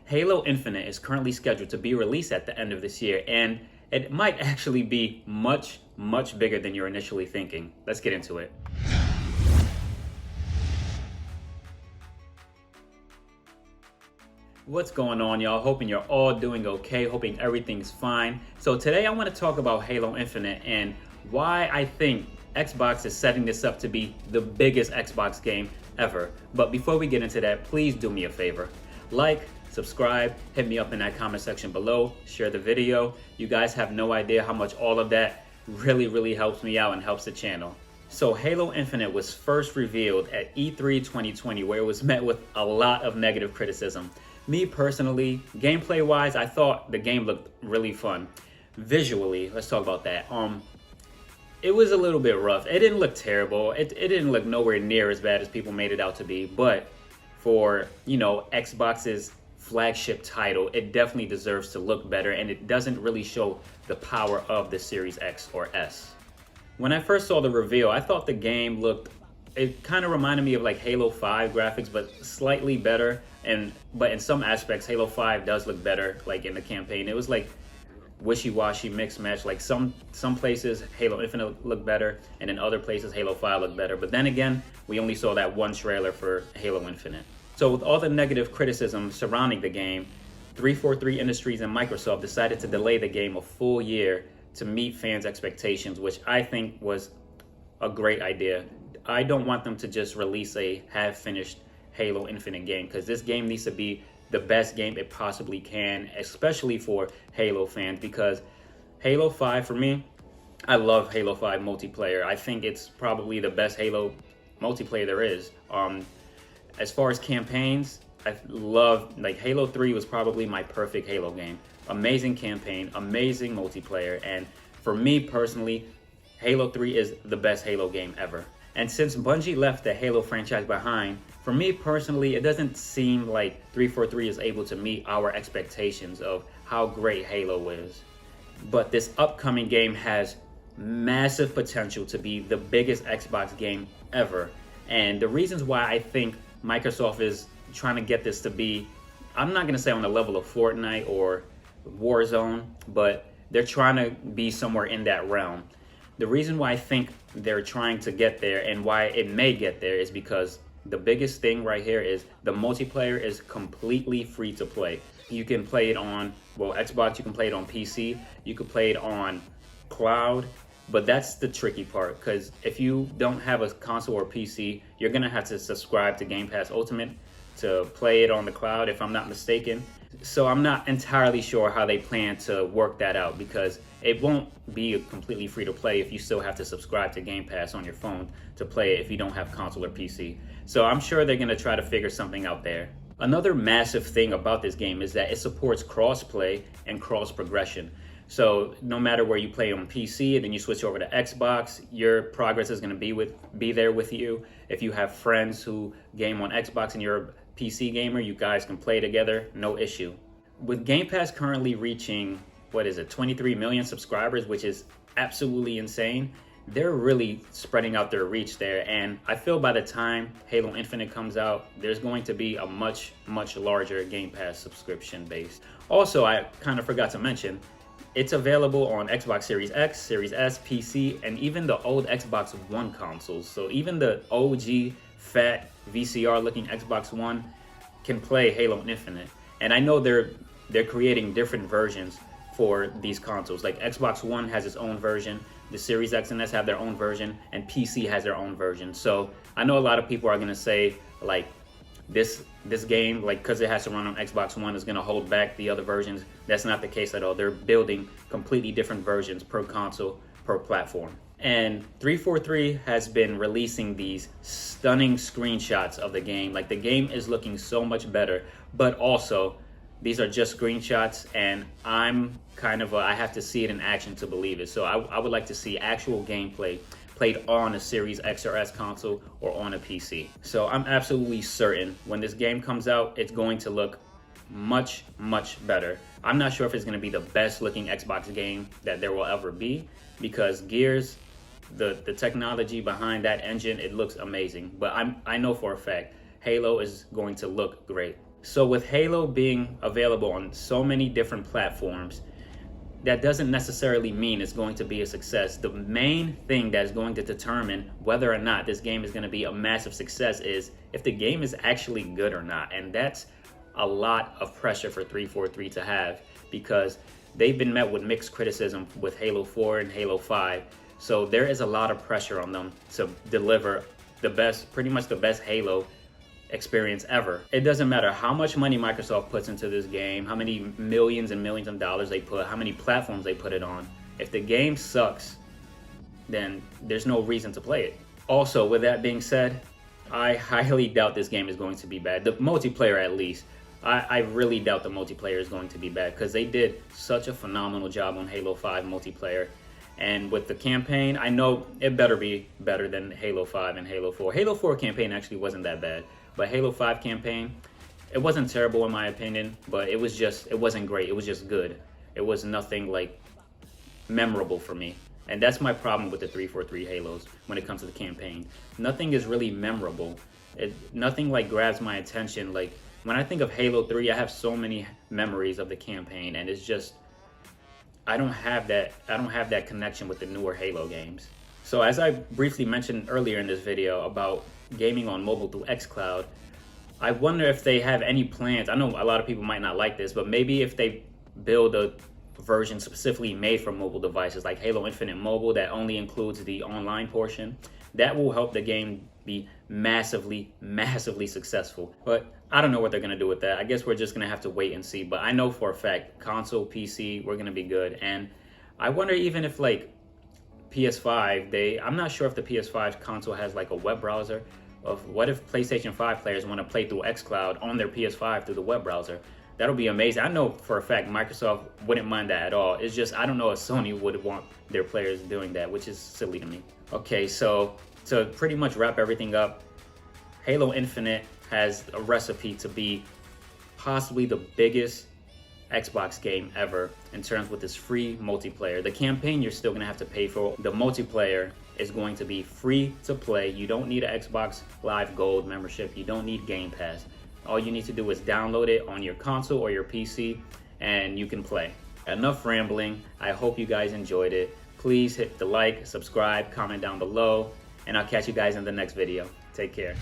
Halo Infinite is currently scheduled to be released at the end of this year, and it might actually be much, much bigger than you're initially thinking. Let's get into it. What's going on, y'all? Hoping you're all doing okay, hoping everything's fine. So today I want to talk about Halo Infinite and why I think Xbox is setting this up to be the biggest Xbox game ever. But before we get into that, please do me a favor. Like, subscribe, hit me up in that comment section below, share the video. You guys have no idea how much all of that really helps me out and helps the channel. So Halo Infinite was first revealed at E3 2020, where it was met with a lot of negative criticism. Me personally, gameplay wise, I thought the game looked really fun. Visually, let's talk about that. It was a little bit rough. It didn't look terrible. It didn't look nowhere near as bad as people made it out to be. But for, Xbox's flagship title, it definitely deserves to look better, and it doesn't really show the power of the Series X or S. When I first saw the reveal, I thought the game it kind of reminded me of like Halo 5 graphics, but slightly better. But in some aspects, Halo 5 does look better, like in the campaign. It was like wishy-washy mixed match. Like some places Halo Infinite looked better, and in other places Halo 5 looked better. But then again, we only saw that one trailer for Halo Infinite. So with all the negative criticism surrounding the game, 343 Industries and Microsoft decided to delay the game a full year to meet fans' expectations, which I think was a great idea. I don't want them to just release a half-finished Halo Infinite game, because this game needs to be the best game it possibly can, especially for Halo fans, because Halo 5, for me, I love Halo 5 multiplayer. I think it's probably the best Halo multiplayer there is. As far as campaigns, I love, like Halo 3 was probably my perfect Halo game. Amazing campaign, amazing multiplayer, and for me personally, Halo 3 is the best Halo game ever. And since Bungie left the Halo franchise behind, for me personally, it doesn't seem like 343 is able to meet our expectations of how great Halo is. But this upcoming game has massive potential to be the biggest Xbox game ever. And the reasons why I think Microsoft is trying to get this to be, I'm not going to say on the level of Fortnite or Warzone, but they're trying to be somewhere in that realm. The reason why I think they're trying to get there and why it may get there is because the biggest thing right here is the multiplayer is completely free to play. You can play it on, Xbox, you can play it on PC, you can play it on cloud, but that's the tricky part, because if you don't have a console or PC, you're gonna have to subscribe to Game Pass Ultimate to play it on the cloud, if I'm not mistaken. So I'm not entirely sure how they plan to work that out, because it won't be completely free to play if you still have to subscribe to Game Pass on your phone to play it if you don't have console or PC. So I'm sure they're going to try to figure something out there. Another massive thing about this game is that it supports cross-play and cross-progression. So no matter where you play on PC and then you switch over to Xbox, your progress is going to be there with you. If you have friends who game on Xbox and you're a PC gamer, you guys can play together, no issue. With Game Pass currently reaching, 23 million subscribers, which is absolutely insane, they're really spreading out their reach there. And I feel by the time Halo Infinite comes out, there's going to be a much larger Game Pass subscription base. Also, I kind of forgot to mention, it's available on Xbox Series X, Series S, PC, and even the old Xbox One consoles. So even the OG fat VCR looking Xbox One can play Halo Infinite. And I know they're creating different versions for these consoles. Like Xbox One has its own version, the Series X and S have their own version, and PC has their own version. So I know a lot of people are gonna say like this game, like because it has to run on Xbox One, is gonna hold back the other versions. That's not the case at all. They're building completely different versions per console, per platform. And 343 has been releasing these stunning screenshots of the game. Like the game is looking so much better, but also these are just screenshots, and I'm I have to see it in action to believe it. So I would like to see actual gameplay played on a Series X or S console or on a PC. So I'm absolutely certain when this game comes out, it's going to look much better. I'm not sure if it's going to be the best looking Xbox game that there will ever be, because Gears, the technology behind that engine, it looks amazing. But I know for a fact Halo is going to look great. So with Halo being available on so many different platforms, that doesn't necessarily mean it's going to be a success. The main thing that is going to determine whether or not this game is going to be a massive success is if the game is actually good or not. And that's a lot of pressure for 343 to have, because they've been met with mixed criticism with Halo 4 and Halo 5. So there is a lot of pressure on them to deliver the best, pretty much the best Halo experience ever. It doesn't matter how much money Microsoft puts into this game, how many millions and millions of dollars they put, how many platforms they put it on. If the game sucks, then there's no reason to play it. Also, with that being said, I highly doubt this game is going to be bad. The multiplayer, at least. I really doubt the multiplayer is going to be bad, because they did such a phenomenal job on Halo 5 multiplayer. And with the campaign, I know it better be better than Halo 5 and Halo 4. Halo 4 campaign actually wasn't that bad. But Halo 5 campaign, it wasn't terrible in my opinion, but it wasn't great. It was just good. It was nothing like memorable for me. And that's my problem with the 343 Halos when it comes to the campaign. Nothing is really memorable. Nothing like grabs my attention. Like when I think of Halo 3, I have so many memories of the campaign, and it's just, I don't have that connection with the newer Halo games. So as I briefly mentioned earlier in this video about gaming on mobile through xCloud, I wonder if they have any plans. I know a lot of people might not like this, but maybe if they build a version specifically made for mobile devices like Halo Infinite Mobile that only includes the online portion, that will help the game be massively successful. But I don't know what they're going to do with that. I guess we're just going to have to wait and see. But I know for a fact, console, PC, we're going to be good. And I wonder even if like PS5, I'm not sure if the PS5 console has like a web browser. Of what if PlayStation 5 players want to play through xCloud on their PS5 through the web browser? That'll be amazing. I know for a fact Microsoft wouldn't mind that at all. It's just, I don't know if Sony would want their players doing that, which is silly to me. Okay, so to pretty much wrap everything up, Halo Infinite has a recipe to be possibly the biggest Xbox game ever in terms with this free multiplayer. The campaign you're still gonna have to pay for. The multiplayer is going to be free to play. You don't need an Xbox Live Gold membership. You don't need Game Pass. All you need to do is download it on your console or your PC and you can play. Enough rambling. I hope you guys enjoyed it. Please hit the like, subscribe, comment down below, and I'll catch you guys in the next video. Take care.